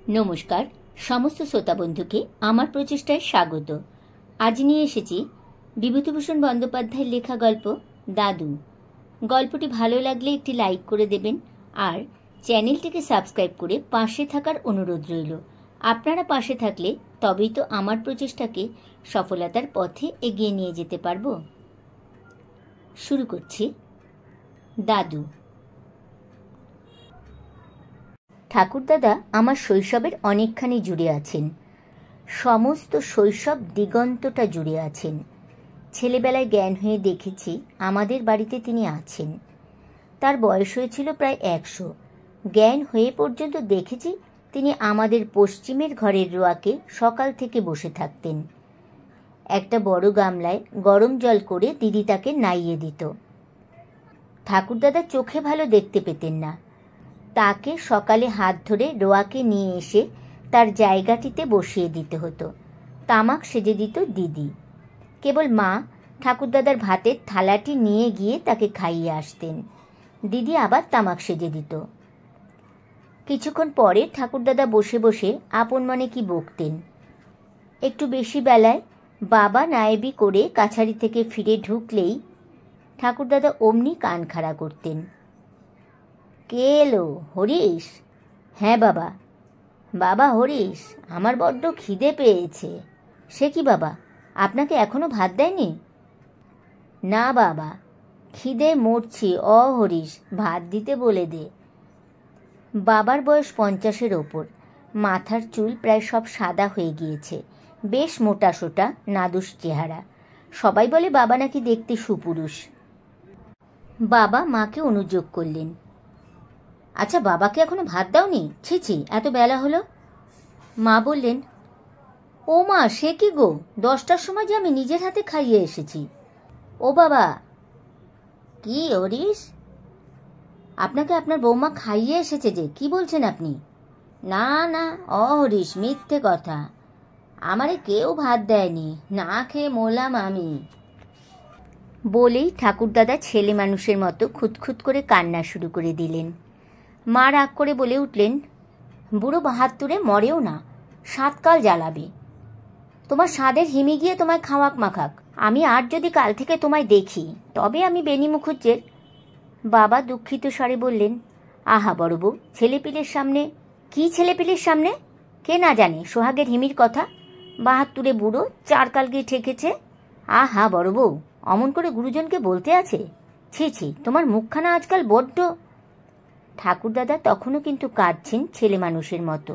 নমস্কার সমস্ত শ্রোতা বন্ধুকে আমার প্রচেষ্টায় স্বাগত। আজ নিয়ে এসেছি বিভূতিভূষণ বন্দ্যোপাধ্যায়ের লেখা গল্প দাদু। গল্পটি ভালো লাগলে একটি লাইক করে দেবেন আর চ্যানেলটিকে সাবস্ক্রাইব করে পাশে থাকার অনুরোধ রইল। আপনারা পাশে থাকলে তবেই তো আমার প্রচেষ্টাকে সফলতার পথে এগিয়ে নিয়ে যেতে পারবো। শুরু করছি। দাদু। ঠাকুরদাদা আমার শৈশবের অনেকখানি জুড়ে আছেন, সমস্ত শৈশব দিগন্তটা জুড়ে আছেন। ছেলেবেলায় জ্ঞান হয়ে দেখেছি আমাদের বাড়িতে তিনি আছেন। তার বয়স হয়েছিল প্রায় 100। জ্ঞান হয়ে পর্যন্ত দেখেছি তিনি আমাদের পশ্চিমের ঘরের রোয়াকে সকাল থেকে বসে থাকতেন। একটা বড় গামলায় গরম জল করে দিদি তাকে নাইয়ে দিত। ঠাকুরদাদা চোখে ভালো দেখতে পেতেন না। তাকে সকালে হাত ধরে রোয়াকে নিয়ে এসে তার জায়গাটিতে বসিয়ে দিতে হতো। তামাক সেজে দিত দিদি। কেবল মা ঠাকুরদাদার ভাতের থালাটি নিয়ে গিয়ে তাকে খাইয়ে আসতেন। দিদি আবার তামাক সেজে দিত। কিছুক্ষণ পরে ঠাকুরদাদা বসে বসে আপন মনে কি বকতেন। একটু বেশি বেলায় বাবা নায়েবি করে কাছারি থেকে ফিরে ঢুকলেই ঠাকুরদাদা অমনি কান খাড়া করতেন। কে এলো? হরিশ? হ্যাঁ বাবা। বাবা হরিশ, আমার বড্ড খিদে পেয়েছে। সে কি বাবা, আপনাকে এখনো ভাত দেয়নি? না বাবা, খিদে মরছি। হরিশ, ভাত দিতে বলে দে। বাবার বয়স 50-এর ওপর। মাথার চুল প্রায় সব সাদা হয়ে গিয়েছে। বেশ মোটা সোটা নাদুস চেহারা। সবাই বলে বাবা নাকি দেখতে সুপুরুষ। বাবা মাকে অনুযোগ করলেন। আচ্ছা, বাবাকে এখনো ভাত দাওনি? ছি ছি, এত বেলা হলো। মা বললেন, ও মা, সে কি গো, 10টার সময় যে আমি নিজের হাতে খাইয়ে এসেছি। ও বাবা। কি হরিশ, আপনাকে আপনার বৌমা খাইয়ে এসেছে যে, কি বলছেন আপনি? না না হরিশ, মিথ্যে কথা। আমারে কেউ ভাত দেয়নি, না খেয়ে মরলাম আমি। বলেই ঠাকুরদাদা ছেলে মানুষের মতো খুঁতখুত করে কান্না শুরু করে দিলেন। মা রাগ করে বলে উঠলেন, বুড়ো 72 মরেও না, 7 কাল জ্বালাবে। তোমার স্বাদের হিমি গিয়ে তোমায় খাওয়াক মাখাক। আমি আর যদি কাল থেকে তোমায় দেখি তবে আমি বেনি মুখুজ্জের। বাবা দুঃখিত স্বরে বললেন, আহা বড় বউ, ছেলেপিলের সামনে? কি ছেলেপিলের সামনে? কে না জানে সোহাগের হিমির কথা? 72 বুড়ো 4 কাল গিয়ে ঠেকেছে। আহা বড় বউ, অমন করে গুরুজনকে বলতে আছে? ছি ছি, তোমার মুখখানা আজকাল বড্ড। ঠাকুরদাদা তখনও কিন্তু কাঁদছেন ছেলে মানুষের মতো।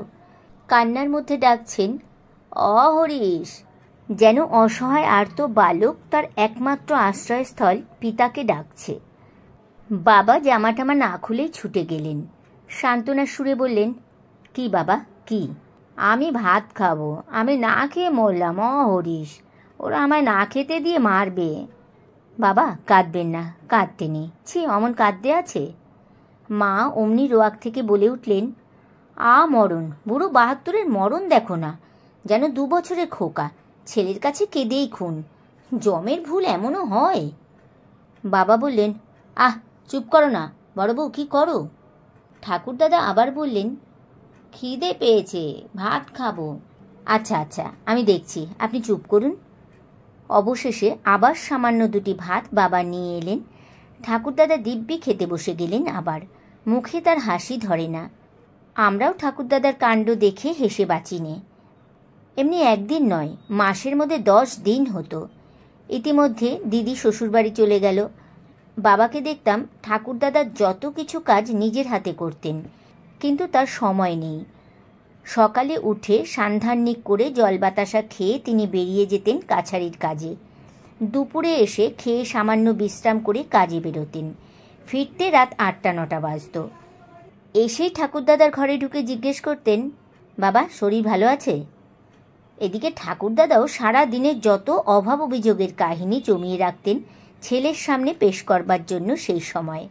কান্নার মধ্যে ডাকছেন, হরিশ। যেন অসহায় আর্ত বালক তার একমাত্র আশ্রয়স্থল পিতাকে ডাকছে। বাবা জামাটামা না খুলেই ছুটে গেলেন। সান্ত্বনার সুরে বললেন, কি বাবা কি? আমি ভাত খাবো, আমি না খেয়ে মরলাম। হরিশ, ওরা আমায় না খেতে দিয়ে মারবে। বাবা কাঁদবেন না, কাঁদতে নেই। ছি, অমন কাঁদতে আছে? মা অমনি রোয়াক থেকে বলে উঠলেন, মরণ, বুড়ো 72 মরণ দেখো না, যেন 2 বছরের খোকা, ছেলের কাছে কেঁদেই খুন। জমের ভুল এমনও হয়? বাবা বললেন, চুপ করো না বড় বউ, কি করো? ঠাকুরদাদা আবার বললেন, খিদে পেয়েছে, ভাত খাবো। আচ্ছা আচ্ছা, আমি দেখছি, আপনি চুপ করুন। অবশেষে আবার সামান্য 2টি ভাত বাবা নিয়ে এলেন। ঠাকুরদাদা দিব্যি খেতে বসে গেলেন। আবার মুখে তার হাসি ধরে না। আমরাও ঠাকুরদাদার কাণ্ড দেখে হেসে বাঁচিনে। এমনি একদিন নয়, মাসের মধ্যে 10 দিন হতো। ইতিমধ্যে দিদি শ্বশুরবাড়ি চলে গেল। বাবাকে দেখতাম ঠাকুরদাদার যত কিছু কাজ নিজের হাতে করতেন, কিন্তু তার সময় নেই। সকালে উঠে সান্ধান্নিক করে জল বাতাসা খেয়ে তিনি বেরিয়ে যেতেন কাছারির কাজে। দুপুরে এসে খেয়ে সামান্য বিশ্রাম করে কাজে বেরোতেন। ফিরতে রাত 8টা-9টা বাজত। এসেই ঠাকুরদাদার ঘরে ঢুকে জিজ্ঞেস করতেন, বাবা শরীর ভালো আছে? এদিকে ঠাকুরদাদাও সারা দিনের যত অভাব অভিযোগের কাহিনী জমিয়ে রাখতেন ছেলের সামনে পেশ করবার জন্য সেই সময়।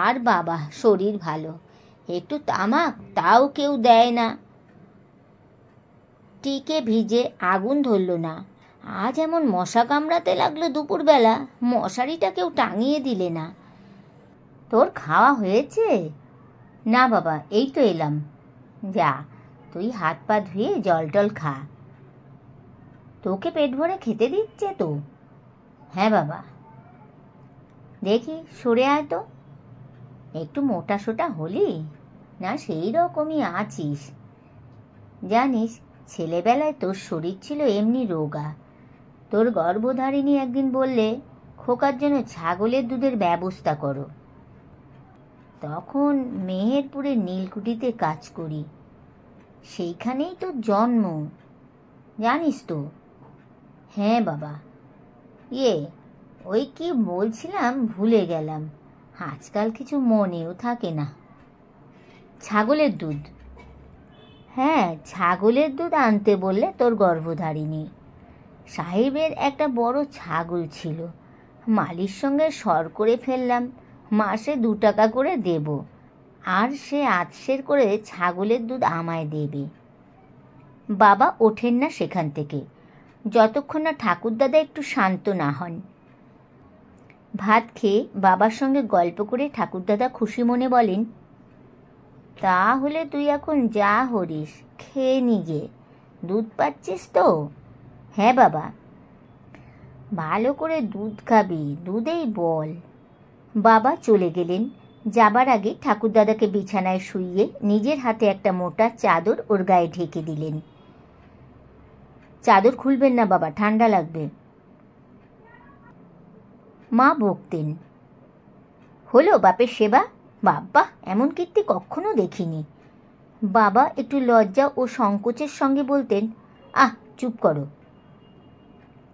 আর বাবা শরীর ভালো, একটু তামাক তাও কেউ দেয় না। টিকে ভিজে আগুন ধরল না। আজ এমন মশা কামড়াতে লাগলো দুপুরবেলা, মশারিটা কেউ টাঙিয়ে দিলে না। তোর খাওয়া হয়েছে? না বাবা, এই তো এলাম। যা, তুই হাত পা ধুয়ে জল টল খা। তোকে পেট ভরে খেতে দিচ্ছে তো? হ্যাঁ বাবা। দেখি সরে আয় তো। একটু মোটা সোটা হলি না, সেই রকমই আছিস। জানিস, ছেলেবেলায় তোর শরীর ছিল এমনি রোগা। তোর গর্ভধারিণী একদিন বললে খোকার জন্য ছাগলের দুধের ব্যবস্থা করো। তখন মেহেরপুরের নীলকুঠিতে কাজ করি, সেইখানেই তোর জন্ম, জানিস তো? হ্যাঁ বাবা। ওই কি বলছিলাম ভুলে গেলাম, আজকাল কিছু মনেও থাকে না। ছাগলের দুধ? হ্যাঁ, ছাগলের দুধ আনতে বললে তোর গর্ভধারিণী। সাহেবের একটা বড় ছাগল ছিল, মালির সঙ্গে সর করে ফেললাম মাসে 2 টাকা করে দেব, আর সে আধসের করে ছাগলের দুধ আমায় দেবে। বাবা ওঠেন না সেখান থেকে যতক্ষণ না ঠাকুরদাদা একটু শান্ত না হন। ভাত খেয়ে বাবার সঙ্গে গল্প করে ঠাকুরদাদা খুশি মনে বলেন, তাহলে তুই এখন যা হরিস, খেয়ে নিগে, দুধ পাচ্ছিস তো? হ্যাঁ বাবা। ভালো করে দুধ খাবি, দুধেই বল। বাবা চলে গেলেন। যাবার আগে ঠাকুরদাদাকে বিছানায় শুইয়ে নিজের হাতে একটা মোটা চাদর ওর গায়ে ঢেকে দিলেন। চাদর খুলবেন না বাবা, ঠান্ডা লাগবে। মা বকতেন। হলো বাপের সেবা? বাবা, এমন কীর্তি কখনো দেখিনি। বাবা একটু লজ্জা ও সংকোচের সঙ্গে বলতেন, আহ চুপ করো।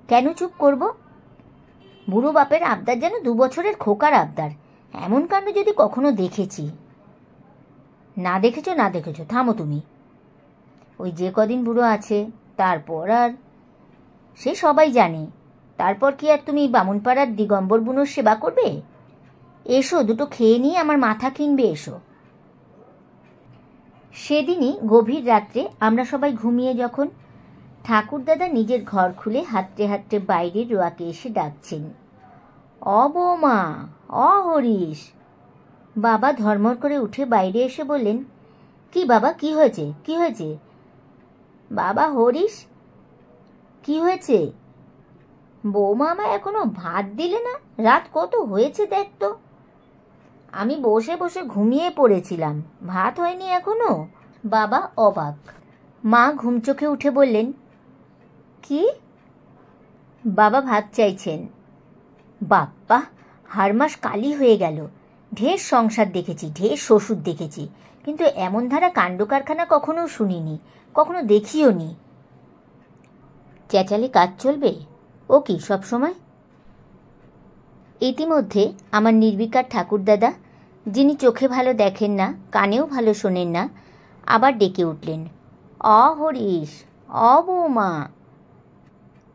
কেন চুপ করব? বুড়ো বাপের আবদার যেন 2 বছরের খোকার আবদার। এমন কাণ্ড যদি কখনো দেখেছি। না দেখেছো, থামো তুমি। ওই যে কদিন বুড়ো আছে, তারপর আর সে সবাই জানে। তারপর কি আর তুমি বামুনপাড়ার দিগম্বর বুনোর সেবা করবে? এসো, দুটো খেয়ে নিয়ে আমার মাথা কিনবে, এসো। সেদিনই গভীর রাত্রে আমরা সবাই ঘুমিয়ে যখন, ঠাকুরদাদা নিজের ঘর খুলে হাঁটতে হাঁটতে বাইরের রোয়াকে এসে ডাকছেন, অ বৌমা, অ হরিশ। বাবা ধর্মর করে উঠে বাইরে এসে বললেন, কি বাবা, কি হয়েছে, কি হয়েছে? বাবা হরিশ। কি হয়েছে? বৌমা আমায় এখনো ভাত দিলে না, রাত কত হয়েছে দেখ তো। আমি বসে বসে ঘুমিয়ে পড়েছিলাম, ভাত হয়নি এখনো। বাবা অবাক। মা ঘুম চোখে উঠে বললেন, কি? বাবা ভাত চাইছেন। বাপ্পা, হারমাস কালি হয়ে গেল। ঢের সংসার দেখেছি, ঢের শ্বশুর দেখেছি, কিন্তু এমন ধারা কাণ্ড কারখানা কখনো শুনিনি, কখনো দেখিও নি। চেঁচালে কাজ চলবে? ও কি সব সময়? ইতিমধ্যে আমার নির্বিকার ঠাকুরদাদা, যিনি চোখে ভালো দেখেন না, কানেও ভালো শোনেন না, আবার ডেকে উঠলেন, অ হরিশ, অ বৌমা।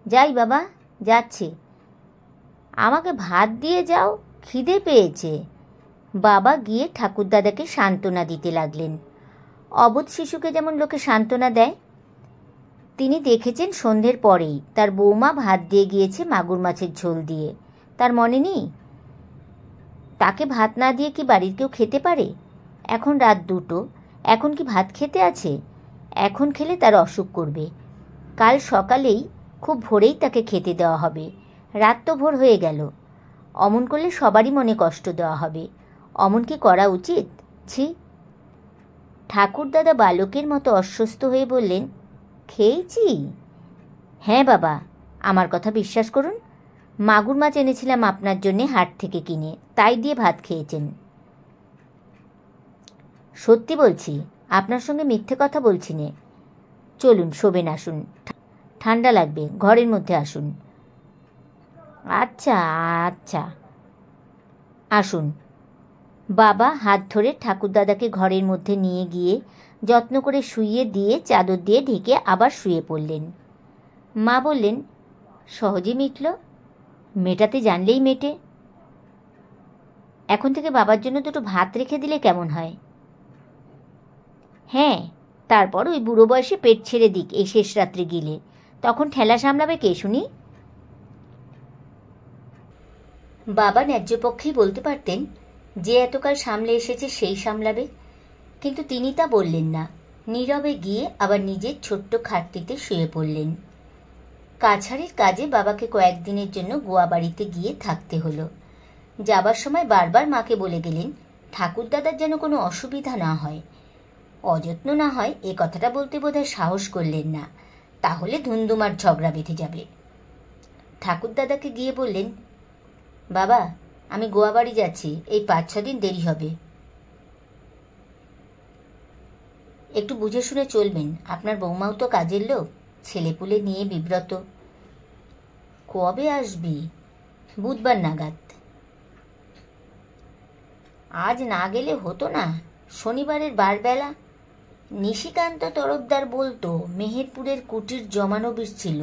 যাই বাবা, যাচ্ছি। আমাকে ভাত দিয়ে যাও, খিদে পেয়েছে। বাবা গিয়ে ঠাকুরদাদাকে সান্ত্বনা দিতে লাগলেন। অবোধ শিশুকে যেমন লোকে সান্ত্বনা দেয়, তিনি দেখেছেন সন্ধ্যের পরেই তার বৌমা ভাত দিয়ে গিয়েছে মাগুর মাছের ঝোল দিয়ে। তার মনে নেই? তাকে ভাত না দিয়ে কি বাড়ির কেউ খেতে পারে? এখন রাত 2টো, এখন কি ভাত খেতে আছে? এখন খেলে তার অসুখ করবে। কাল সকালেই খুব ভোরেই তাকে খেতে দেওয়া হবে। রাত তো ভোর হয়ে গেল। অমন করলে সবারই মনে কষ্ট দেওয়া হবে। অমন কি করা উচিত? ছি। ঠাকুরদাদা বালকের মতো অস্বস্ত হয়ে বললেন, খেয়েছি? হ্যাঁ বাবা, আমার কথা বিশ্বাস করুন, মাগুর মাছ এনেছিলাম আপনার জন্যে হাট থেকে কিনে, তাই দিয়ে ভাত খেয়েছেন। সত্যি বলছি, আপনার সঙ্গে মিথ্যে কথা বলছি নে। চলুন শোবেন, আসুন, ঠান্ডা লাগবে, ঘরের মধ্যে আসুন। আচ্ছা আচ্ছা, আসুন। বাবা হাত ধরে ঠাকুরদাদাকে ঘরের মধ্যে নিয়ে গিয়ে যত্ন করে শুইয়ে দিয়ে চাদর দিয়ে ঢেকে আবার শুয়ে পড়লেন। মা বললেন, সহজে মিটল, মেটাতে জানলেই মেটে। এখন থেকে বাবার জন্য 2টো ভাত রেখে দিলে কেমন হয়? হ্যাঁ, তারপর ওই বুড়ো বয়সে পেট ছেড়ে দিক এই শেষ রাত্রে গিলে, তখন ঠেলা সামলাবে কে শুনি? বাবা ন্যায্য পক্ষেই বলতে পারতেন, যে এতকাল সামলে এসেছে সেই সামলাবে, কিন্তু তিনি তা বললেন না। নীরবে গিয়ে আবার নিজের ছোট্ট খাটটিতে শুয়ে পড়লেন। কাছারির কাজে বাবাকে কয়েকদিনের জন্য গোয়া বাড়িতে গিয়ে থাকতে হলো। যাবার সময় বারবার মাকে বলে গেলেন ঠাকুরদাদার যেন কোনো অসুবিধা না হয়, অযত্ন না হয়, এ কথাটা বলতে বোধহয় সাহস করলেন না, তাহলে ধুন্দুমার ঝগড়া বেঁধে যাবে। ঠাকুরদাদাকে গিয়ে বললেন, বাবা আমি গোয়া বাড়ি যাচ্ছি, এই 5-6 দিন দেরি হবে, একটু বুঝে শুনে চলবেন, আপনার বৌমাও তো কাজের লোক, ছেলেপুলে নিয়ে বিব্রত। কবে আসবি? বুধবার নাগাদ। আজ না গেলে হতো না? শনিবারের বারবেলা নিশিকান্ত তরফদার বলতো মেহেরপুরের কুটির জমানো বিষ ছিল,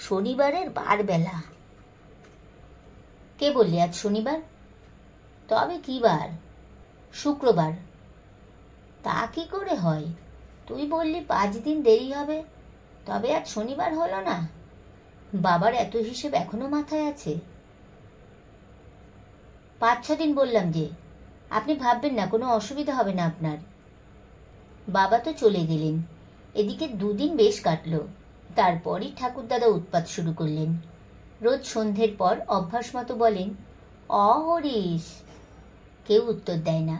শনিবারের বারবেলা। কে বললি আজ শনিবার? তবে কি বার? শুক্রবার। তা কি করে হয়? তুই বললি 5 দিন দেরি হবে, তবে আজ শনিবার হলো না? বাবার এত হিসেব এখনো মাথায় আছে? 5-6 দিন বললাম যে, আপনি ভাববেন না, কোনো অসুবিধা হবে না আপনার। বাবা তো চলে গেলেন। এদিকে 2 দিন বেশ কাটল। তারপরই ঠাকুরদাদা উৎপাত শুরু করলেন। রোজ সন্ধ্যের পর অভ্যাস মতো বলেন, হরিশ। কেউ উত্তর দেয় না।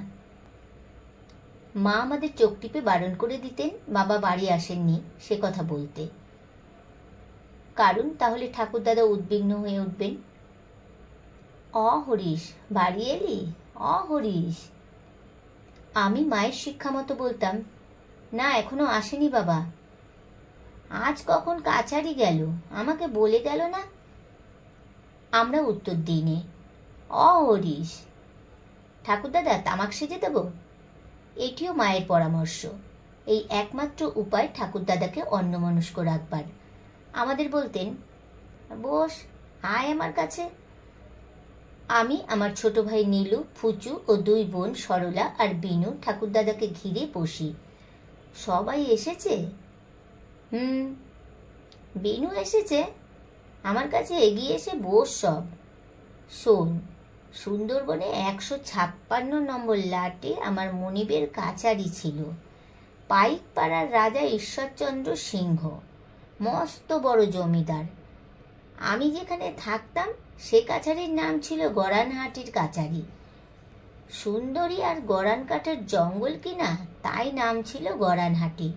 মা আমাদের চোখ টিপে বারণ করে দিতেন বাবা বাড়ি আসেননি সে কথা বলতে, কারণ তাহলে ঠাকুরদাদা উদ্বিগ্ন হয়ে উঠবেন। হরিশ, বাড়ি এলি? হরিশ। আমি মায়ের শিক্ষা মতো বলতাম, না এখনো আসেনি বাবা। আজ কখন কাছারি গেল, আমাকে বলে গেল না? আমরা উত্তর দিই নে, হরিশ। ঠাকুরদাদা তামাক সেজে দেব? এটিও মায়ের পরামর্শ। এই একমাত্র উপায় ঠাকুরদাদাকে অন্যমনস্ক রাখবার। আমাদের বলতেন, বস, আয় আমার কাছে। আমি, আমার ছোট ভাই নীলু, ফুচু ও 2 বোন সরলা আর বিনু ঠাকুরদাদাকে ঘিরে বসি। সবাই এসেছে? বিনু এসেছে? আমার কাছে এগিয়ে এসে বস সব। শোন, সুন্দরবনে 156 নম্বর লাটে আমার মনিবের কাছারি ছিল। পাইক পাড়ার রাজা ঈশ্বরচন্দ্র সিংহ, মস্ত বড় জমিদার। আমি যেখানে থাকতাম সে কাছারির নাম ছিল গরানহাটির কাছারি। সুন্দরী আর গরান কাঠের জঙ্গল কিনা, তাই নাম ছিল গরানহাটি।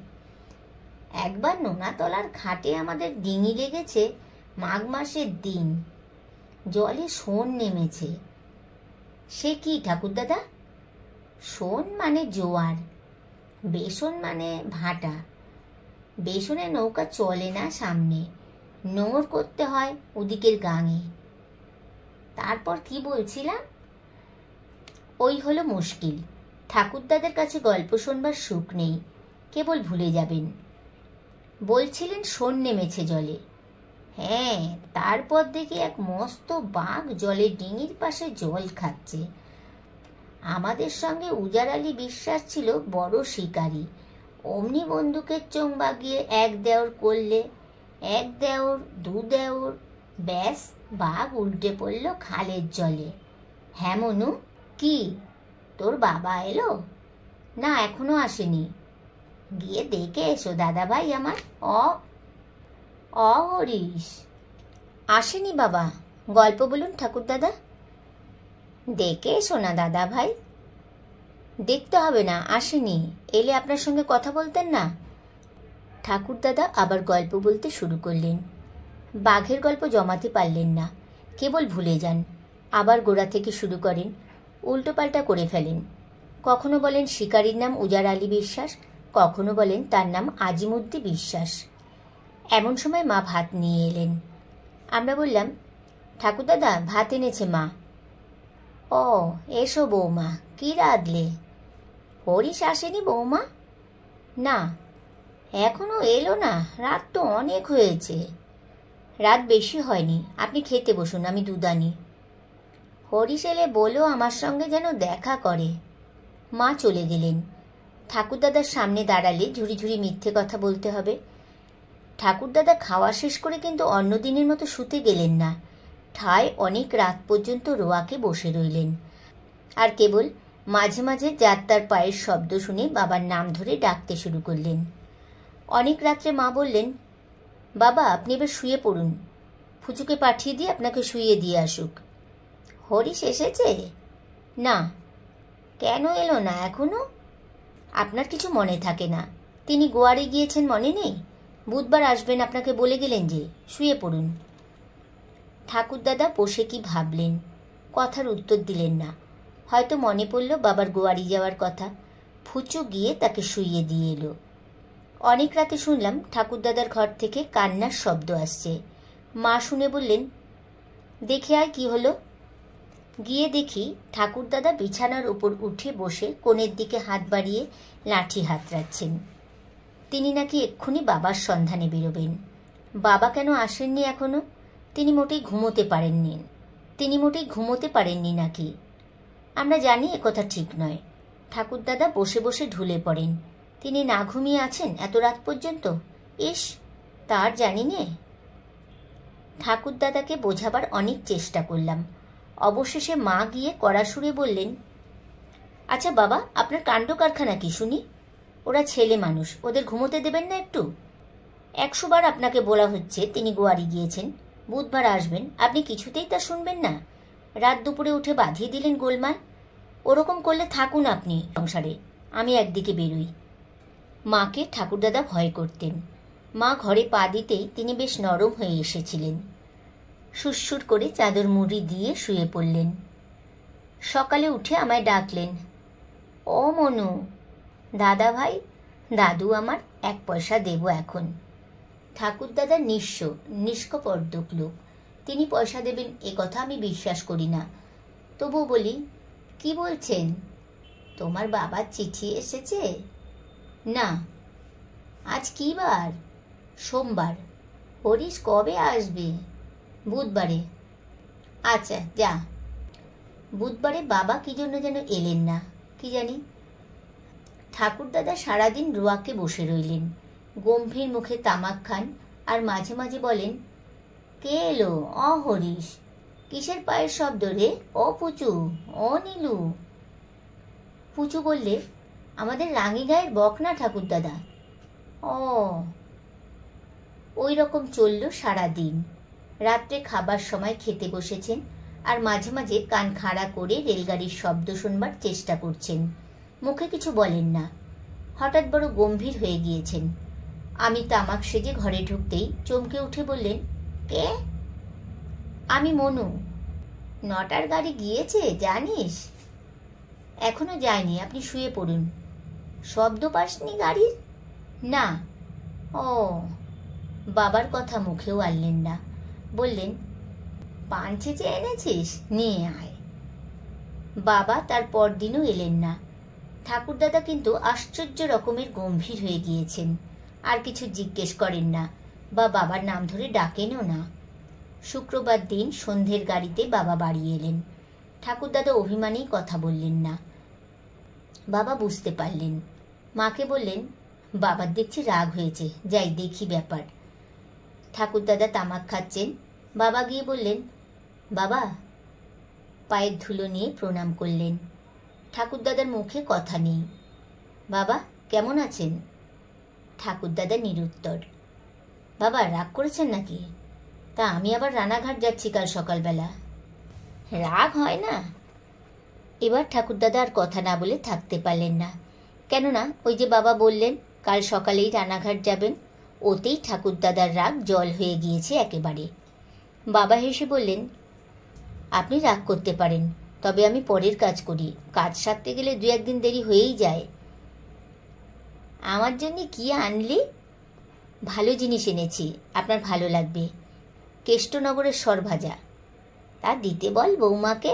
একবার নোনাতলার ঘাটে আমাদের ডিঙি লেগেছে মাঘ মাসের দিন, জলে শোন নেমেছে। সে কি ঠাকুরদাদা? শোন মানে জোয়ার, বেসন মানে ভাটা। বেসনে নৌকা চলে না সামনে, নোঙর করতে হয় ওদিকের গাঙে। তারপর কি বলছিলাম? ওই হলো মুশকিল। ঠাকুরদাদের কাছে গল্প শোনবার সুখ নেই, কেবল ভুলে যাবেন। বলছিলেন শোন নেমেছে জলে। হ্যাঁ, তারপর দেখি এক মস্ত বাঘ জলে ডিঙির পাশে জল খাচ্ছে। আমাদের সঙ্গে উজার আলী বিশ্বাস ছিল বড় শিকারী। অমনি বন্দুকের চোং বাগিয়ে 1 দেওর করলে, 1 দেওর, 2 দেওর, ব্যাস বাঘ উল্টে পড়ল খালের জলে। হ্যাঁ মনু, কি তোর বাবা এলো? না, এখনো আসেনি। গিয়ে দেখে এসো দাদা ভাই আমার। হরিশ। আসেনি বাবা, গল্প বলুন ঠাকুরদাদা। দেখে এসো না দাদা ভাই। দেখতে হবে না, আসেনি। এলে আপনার সঙ্গে কথা বলতেন না। ঠাকুরদাদা আবার গল্প বলতে শুরু করলেন। বাঘের গল্প জমাতে পারলেন না, কেবল ভুলে যান। আবার গোড়া থেকে শুরু করেন, উল্টোপাল্টা করে ফেলেন। কখনো বলেন শিকারীর নাম উজার আলী বিশ্বাস, কখনো বলেন তার নাম আজিমুদ্দি বিশ্বাস। এমন সময় মা ভাত নিয়ে এলেন। আমরা বললাম, ঠাকুরদাদা ভাত এনেছে মা। এসো বৌমা, কি রাঁধলে? হরিশ আসেনি বৌমা? না, এখনো এলো না, রাত তো অনেক হয়েছে। রাত বেশি হয়নি, আপনি খেতে বসুন, আমি দুধ আনি। হরিশ এলে বলো আমার সঙ্গে যেন দেখা করে। মা চলে গেলেন। ঠাকুরদাদার সামনে দাঁড়ালে ঝুড়ি ঝুড়ি মিথ্যে কথা বলতে হবে। ঠাকুরদাদা খাওয়া শেষ করে কিন্তু অন্য দিনের মতো শুতে গেলেন না, ঠায় অনেক রাত পর্যন্ত রোয়াকে বসে রইলেন। আর কেবল মাঝে মাঝে যাত্রার পায়ের শব্দ শুনে বাবার নাম ধরে ডাকতে শুরু করলেন। অনেক রাত্রে মা বললেন, বাবা আপনি এবার শুয়ে পড়ুন, ফুচুকে পাঠিয়ে দিয়ে আপনাকে শুইয়ে দিয়ে আসুক। হরিশ এসেছে? না। কেন এলো না এখনো? আপনার কিছু মনে থাকে না, তিনি গোয়ারে গিয়েছেন মনে নেই? বুধবার আসবেন আপনাকে বলে গেলেন যে, শুয়ে পড়ুন। ঠাকুরদাদা বসে কি ভাবলেন, কথার উত্তর দিলেন না। হয়তো মনে পড়ল বাবার গোয়ারি যাওয়ার কথা। ফুচু গিয়ে তাকে শুইয়ে দিয়ে এলো। অনেক রাতে শুনলাম ঠাকুরদাদার ঘর থেকে কান্নার শব্দ আসছে। মা শুনে বললেন, দেখে আয় কি হলো। গিয়ে দেখি ঠাকুরদাদা বিছানার উপর উঠে বসে কোণের দিকে হাত বাড়িয়ে লাঠি হাতড়াচ্ছেন। তিনি নাকি এক্ষুনি বাবার সন্ধানে বেরোবেন। বাবা কেন আসেননি এখনো? তিনি মোটেই ঘুমোতে পারেননি নাকি? আমরা জানি একথা ঠিক নয়। ঠাকুরদাদা বসে বসে ঢুলে পড়েন। তিনি না ঘুমিয়ে আছেন এত রাত পর্যন্ত? ইস, তার জানি নে। ঠাকুরদাদাকে বোঝাবার অনেক চেষ্টা করলাম। অবশেষে মা গিয়ে কড়া সুরে বললেন, আচ্ছা বাবা, আপনার কাণ্ড কারখানা কি শুনি? ওরা ছেলে মানুষ, ওদের ঘুমোতে দেবেন না একটু? 100 বার আপনাকে বলা হচ্ছে তিনি গোয়ারি গিয়েছেন, বুধবার আসবেন, আপনি কিছুতেই তা শুনবেন না। রাত দুপুরে উঠে বাঁধিয়ে দিলেন গোলমাল। ওরকম করলে থাকুন আপনি সংসারে, আমি একদিকে বেরোই। মাকে ঠাকুরদাদা ভয় করতেন। মা ঘরে পা দিতেই তিনি বেশ নরম হয়ে এসেছিলেন। সুরসুর করে চাদর মুড়ি দিয়ে শুয়ে পড়লেন। সকালে উঠে আমায় ডাকলেন, ও মনু, দাদা ভাই, দাদু আমার 1 পয়সা দেব এখন। ঠাকুরদাদা নিষ্কপর্দক লোক, তিনি পয়সা দেবেন এ কথা আমি বিশ্বাস করি না। তবু বলি, কি বলছেন? তোমার বাবার চিঠি এসেছে? না। আজ কি বার? সোমবার। হরিশ কবে আসবে? বুধবারে। আচ্ছা যা। বুধবারে বাবা কি জন্য যেন এলেন না, কি জানি। ঠাকুরদাদা সারাদিন রোয়াকে বসে রইলেন, গম্ভীর মুখে তামাক খান আর মাঝে মাঝে বলেন, কে এলো? হরিশ। কিসের পায়ের শব্দ রে? ও পুচু, ও নীলু। পুচু বললে, আমাদের রাঙি গায়ের বকনা ঠাকুরদাদা। ওই রকম চলল সারাদিন। রাত্রে খাবার সময় খেতে বসেছেন আর মাঝে মাঝে কান খাড়া করে রেলগাড়ির শব্দ শুনবার চেষ্টা করছেন। মুখে কিছু বলেন না। হঠাৎ বড় গম্ভীর হয়ে গিয়েছেন। আমি তামাক সেজে ঘরে ঢুকতেই চমকে উঠে বললেন, কে? আমি মনু। 9টার গাড়ি গিয়েছে জানিস? এখনো যায়নি, আপনি শুয়ে পড়ুন। শব্দ পাসনি গাড়ির? না। বাবার কথা মুখেও আনলেন না। বললেন, পান ছেঁচে এনেছিস? নিয়ে আয়। বাবা তার পরদিনও এলেন না। ঠাকুরদাদা কিন্তু আশ্চর্য রকমের গম্ভীর হয়ে গিয়েছেন। আর কিছু জিজ্ঞেস করেন না বা বাবার নাম ধরে ডাকেনও না। শুক্রবার দিন সন্ধ্যের গাড়িতে বাবা বাড়ি এলেন। ঠাকুরদাদা অভিমানেই কথা বললেন না। বাবা বুঝতে পারলেন। মাকে বললেন, বাবার দেখছি রাগ হয়েছে, যাই দেখি ব্যাপার। ঠাকুরদাদা তামাক খাচ্ছেন। বাবা গিয়ে বললেন, বাবা। পায়ের ধুলো নিয়ে প্রণাম করলেন। ঠাকুরদাদার মুখে কথা নেই। বাবা কেমন আছেন? ঠাকুরদাদা নিরুত্তর। বাবা রাগ করেছেন নাকি? তা আমি আবার রানাঘাট যাচ্ছি কাল সকালবেলা। রাগ হয় না? এবার ঠাকুরদাদা আর কথা না বলে থাকতে পারলেন না। কেননা ওই যে বাবা বললেন কাল সকালেই রানাঘাট যাবেন, ওতেই ঠাকুরদাদার রাগ জল হয়ে গিয়েছে একেবারে। বাবা হেসে বললেন, আপনি রাগ করতে পারেন, তবে আমি পরের কাজ করি। কাজ সারতে গেলে 2-1 দিন দেরি হয়েই যায়। আমার জন্য কি আনলি? ভালো জিনিস এনেছি, আপনার ভালো লাগবে। কেষ্টনগরের সরভাজা। তা দিতে বল বৌমাকে।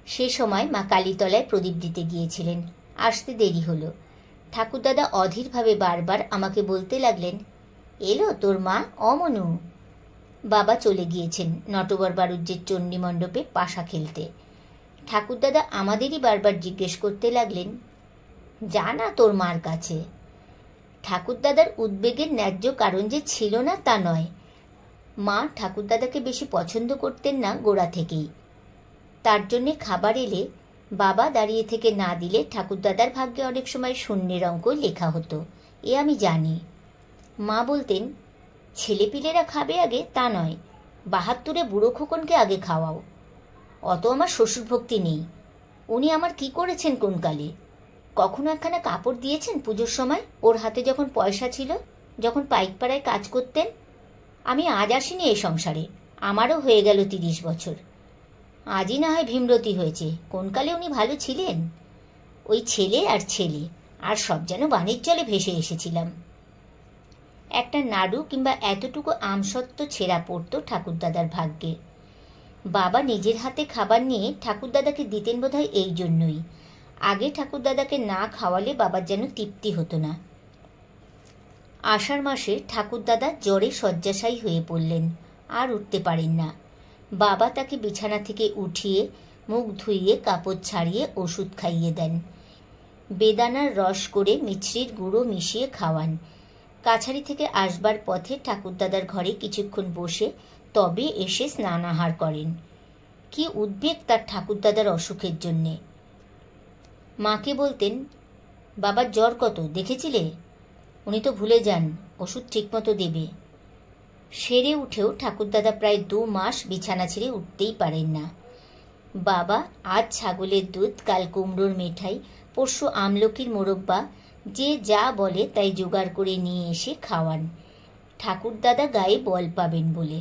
সে সময় মা কালীতলায় প্রদীপ দিতে গিয়েছিলেন, আসতে দেরি হলো। ঠাকুরদাদা অধীরভাবে বারবার আমাকে বলতে লাগলেন, এলো তোর মা? অমনু। বাবা চলে গিয়েছেন নটবর বাড়ুজ্যের চণ্ডী মণ্ডপে পাশা খেলতে। ঠাকুরদাদা আমাদেরই বারবার জিজ্ঞেস করতে লাগলেন, যা না তোর মার কাছে। ঠাকুরদাদার উদ্বেগের ন্যায্য কারণ যে ছিল না তা নয়। মা ঠাকুরদাদাকে বেশি পছন্দ করতেন না গোড়া থেকেই। তার জন্যে খাবার এলে বাবা দাঁড়িয়ে থেকে না দিলে ঠাকুরদাদার ভাগ্যে অনেক সময় শূন্যের অঙ্ক লেখা হতো, এ আমি জানি। মা বলতেন, ছেলেপিলেরা খাবে আগে তা নয়, ৭২-এ বুড়ো খোকনকে আগে খাওয়াও। অত আমার শ্বশুর ভক্তি নেই। উনি আমার কি করেছেন কোনকালে? কখনো একখানা কাপড় দিয়েছেন পুজোর সময় ওর হাতে যখন পয়সা ছিল, যখন পাইকপাড়ায় কাজ করতেন? আমি আজ আসিনি এই সংসারে, আমারও হয়ে গেল ৩০ বছর। আজই না হয় ভীমরতি হয়েছে, কোনকালে উনি ভালো ছিলেন? ওই ছেলে আর ছেলে, আর সব যেন বাণের জলে ভেসে এসেছিলাম। একটা নাড়ু কিংবা এতটুকু আমসত্ত্ব ছেঁড়া পড়তো ঠাকুরদাদার ভাগ্যে। বাবা নিজের হাতে খাবার নিয়ে ঠাকুরদাদাকে দিতেন বোধহয় এই জন্যই। আগে ঠাকুরদাদাকে না খাওয়ালে বাবার যেন তৃপ্তি হতো না। আষাঢ় মাসে ঠাকুরদাদা জ্বরে শয্যাশায়ী হয়ে পড়লেন, আর উঠতে পারেন না। বাবা তাকে বিছানা থেকে উঠিয়ে মুখ ধুইয়ে কাপড় ছাড়িয়ে ওষুধ খাইয়ে দেন। বেদানার রস করে মিছরির গুঁড়ো মিশিয়ে খাওয়ান। কাছারি থেকে আসবার পথে ঠাকুরদাদার ঘরে কিছুক্ষণ বসে তবে এসে স্নানাহার করেন। কি উদ্বেগ তার ঠাকুরদাদার অসুখের জন্যে। মাকে বলতেন, বাবার জ্বর কত দেখেছিলে? উনি তো ভুলে যান, ওষুধ ঠিকমতো দেবে। সেরে উঠেও ঠাকুরদাদা প্রায় ২ মাস বিছানা ছেড়ে উঠতেই পারেন না। বাবা আজ ছাগলের দুধ, কাল কুমড়োর মেঠাই, পরশু আমলকির মোরব্বা, যে যা বলে তাই জোগাড় করে নিয়ে এসে খাওয়ান, ঠাকুরদাদা গায়ে বল পাবেন বলে।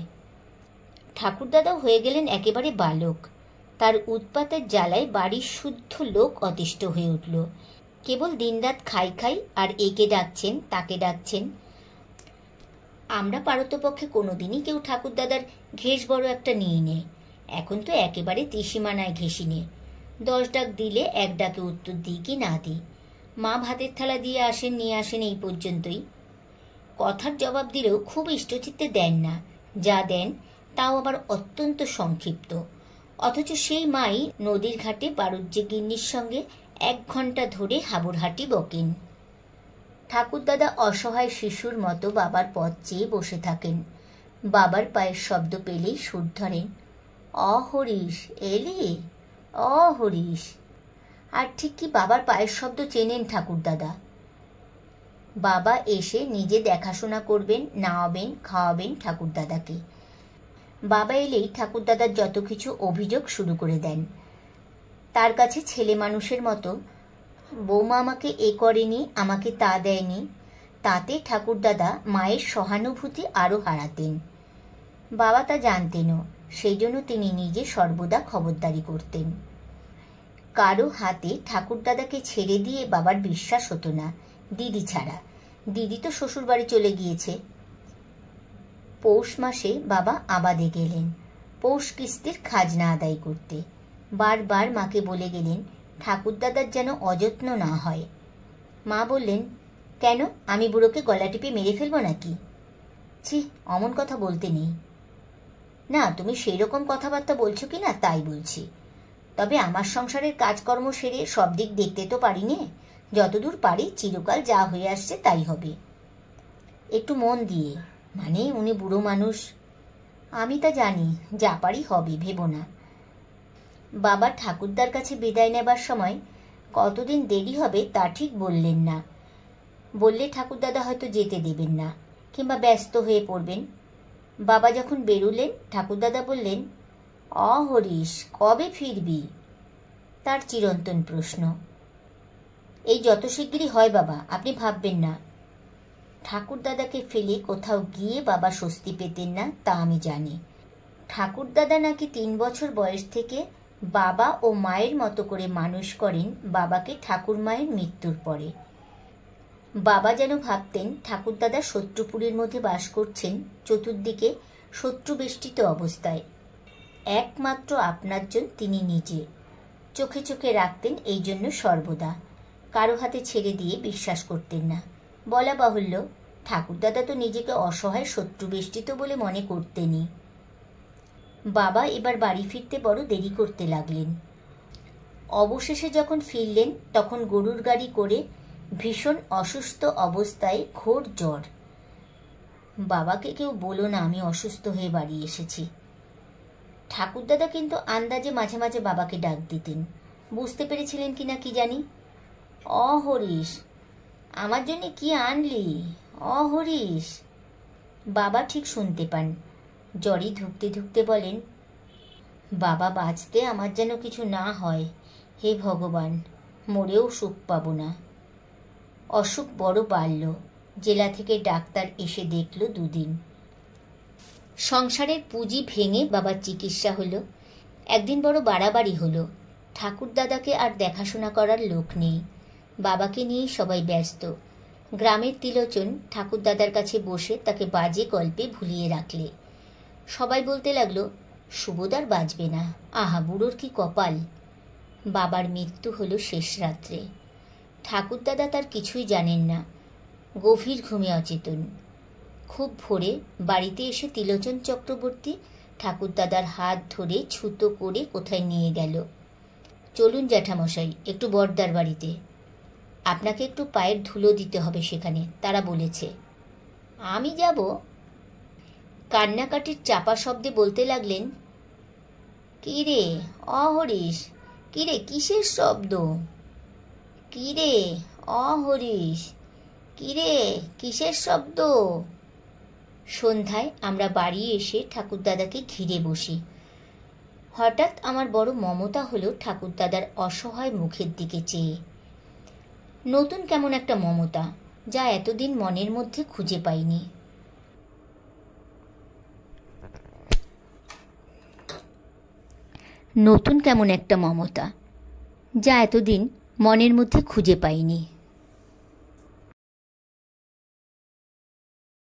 ঠাকুরদাদা হয়ে গেলেন একেবারে বালক। তার উৎপাতের জ্বালায় বাড়ির শুদ্ধ লোক অতিষ্ঠ হয়ে উঠল। কেবল দিনরাত খাই খাই আর একে ডাকছেন তাকে ডাকছেন। আমরা পারতপক্ষে কোনোদিনই কেউ ঠাকুরদাদার ঘেষ বড় একটা নিই নে। এখন তো একেবারে ত্রিসীমানায় ঘেঁষি নে। 10 ডাক দিলে 1 ডাকে উত্তর দিই কি না দিই। মা ভাতের থালা দিয়ে আসেন নিয়ে আসেন এই পর্যন্তই। কথার জবাব দিলেও খুব ইষ্টচিত্তে দেন না, যা দেন তাও আবার অত্যন্ত সংক্ষিপ্ত। অথচ সেই মাই নদীর ঘাটে বারুজ্জে গিন্নির সঙ্গে 1 ঘণ্টা ধরে হাবুরহাটি বকেন। ঠাকুরদাদা অসহায় শিশুর মতো বাবার পথ চেয়ে বসে থাকেন। বাবার পায়ের শব্দ পেলেই সুর ধরেন, অহরিশ এলি, অহরিশ। আর ঠিক কি বাবার পায়ের শব্দ চেনেন ঠাকুরদাদা। বাবা এসে নিজে দেখাশোনা করবেন, নাওয়াবেন, খাওয়াবেন ঠাকুরদাদাকে। বাবা এলেই ঠাকুরদাদার যত কিছু অভিযোগ শুরু করে দেন। তার কাছে ছেলে মানুষের মতো, বৌমা আমাকে এ করেনি, আমাকে তা দেয়নি, তাতে ঠাকুরদাদা মায়ের সহানুভূতি আরও হারাতেন। বাবা তা জানতেনও, সেই জন্য তিনি নিজে সর্বদা খবরদারি করতেন। কারো হাতে ঠাকুরদাদাকে ছেড়ে দিয়ে বাবার বিশ্বাস হতো না, দিদি ছাড়া। দিদি তো শ্বশুরবাড়ি চলে গিয়েছে। পৌষ মাসে বাবা আবাদে গেলেন পৌষ কিস্তির খাজনা আদায় করতে। বারবার মাকে বলে গেলেন ঠাকুরদাদার যেন অযত্ন না হয়। মা বললেন, কেন, আমি বুড়োকে গলা টিপে মেরে ফেলবো নাকি? ছি, অমন কথা বলতে নেই। না, তুমি সেই রকম কথাবার্তা বলছো কি না তাই বলছি। তবে আমার সংসারের কাজকর্ম সেরে সব দিক দেখতে তো পারি নে। যতদূর পারি চিরকাল যা হয়ে আসছে তাই হবে। একটু মন দিয়ে, মানে উনি বুড়ো মানুষ। আমি তা জানি, যা পারি হবে, ভেবো না। বাবা ঠাকুরদার কাছে বিদায় নেবার সময় কতদিন দেরি হবে তা ঠিক বললেন না। বললে ঠাকুরদাদা হয়তো যেতে দেবেন না, কিংবা ব্যস্ত হয়ে পড়বেন। বাবা যখন বেরুলেন ঠাকুরদাদা বললেন, হরিশ, কবে ফিরবি? তার চিরন্তন প্রশ্ন। এই যত শিগগিরই হয় বাবা, আপনি ভাববেন না। ঠাকুরদাদাকে ফেলে কোথাও গিয়ে বাবা স্বস্তি পেতেন না তা আমি জানি। ঠাকুরদাদা নাকি 3 বছর বয়স থেকে বাবা ও মায়ের মতো করে মানুষ করেন বাবাকে ঠাকুর মায়ের মৃত্যুর পরে। বাবা যেন ভাবতেন ঠাকুরদাদা শত্রুপুরীর মধ্যে বাস করছেন, চতুর্দিকে শত্রুবেষ্টিত অবস্থায়। একমাত্র আপনারজন তিনি নিজে। চোখে চোখে রাখতেন এই জন্য সর্বদা। কারো হাতে ছেড়ে দিয়ে বিশ্বাস করতেন না। বলা বাহুল্য, ঠাকুরদাদা তো নিজেকে অসহায় শত্রুবেষ্টিত বলে মনে করতেনই। বাবা এবার বাড়ি ফিরতে বড় দেরি করতে লাগলেন। অবশেষে যখন ফিরলেন তখন গরুর গাড়ি করে, ভীষণ অসুস্থ অবস্থায়, ঘোর জ্বর। বাবাকে কেউ বলো না আমি অসুস্থ হয়ে বাড়ি এসেছি। ঠাকুরদাদা কিন্তু আন্দাজে মাঝে মাঝে বাবাকে ডাক দিতেন, বুঝতে পেরেছিলেন কিনা কি জানি। হরিশ, আমার জন্যে কি আনলি? হরিশ। বাবা ঠিক শুনতে পান। জ্বরে ধুকতে ধুকতে বলেন, বাবা, বাঁচতে আমার যেন কিছু না হয়, হে ভগবান, মরেও সুখ পাবো না। অসুখ বড় বাড়ল। জেলা থেকে ডাক্তার এসে দেখল 2 দিন। সংসারের পুঁজি ভেঙে বাবার চিকিৎসা হলো। একদিন বড় বাড়াবাড়ি হলো। ঠাকুরদাদাকে আর দেখাশোনা করার লোক নেই। বাবাকে নিয়েই সবাই ব্যস্ত। গ্রামের তিলোচন ঠাকুরদাদার কাছে বসে তাকে বাজে গল্পে ভুলিয়ে রাখলে। সবাই বলতে লাগলো, সুবোধার বাঁচবে না, আহা বুড়োর কি কপাল। বাবার মৃত্যু হলো শেষ রাত্রে। ঠাকুরদাদা তার কিছুই জানেন না, গভীর ঘুমে অচেতন। খুব ভোরে বাড়িতে এসে তিলোচন চক্রবর্তী ঠাকুরদাদার হাত ধরে ছুতো করে কোথায় নিয়ে গেল। চলুন জ্যাঠামশাই, একটু বড়দার বাড়িতে, আপনাকে একটু পায়ের ধুলো দিতে হবে সেখানে, তারা বলেছে। আমি যাব? কান্নাকাটির চাপা শব্দে বলতে লাগলেন, কিরে হরিশ, কিরে কিসের শব্দ? কিরে হরিশ, কিরে কিসের শব্দ? সন্ধ্যায় আমরা বাড়ি এসে ঠাকুরদাদাকে ঘিরে বসি। হঠাৎ আমার বড় মমতা হলো ঠাকুরদাদার অসহায় মুখের দিকে চেয়ে। নতুন কেমন একটা মমতা, যা এতদিন মনের মধ্যে খুঁজে পাইনি। নতুন কেমন একটা মমতা, যা এতদিন মনের মধ্যে খুঁজে পাইনি।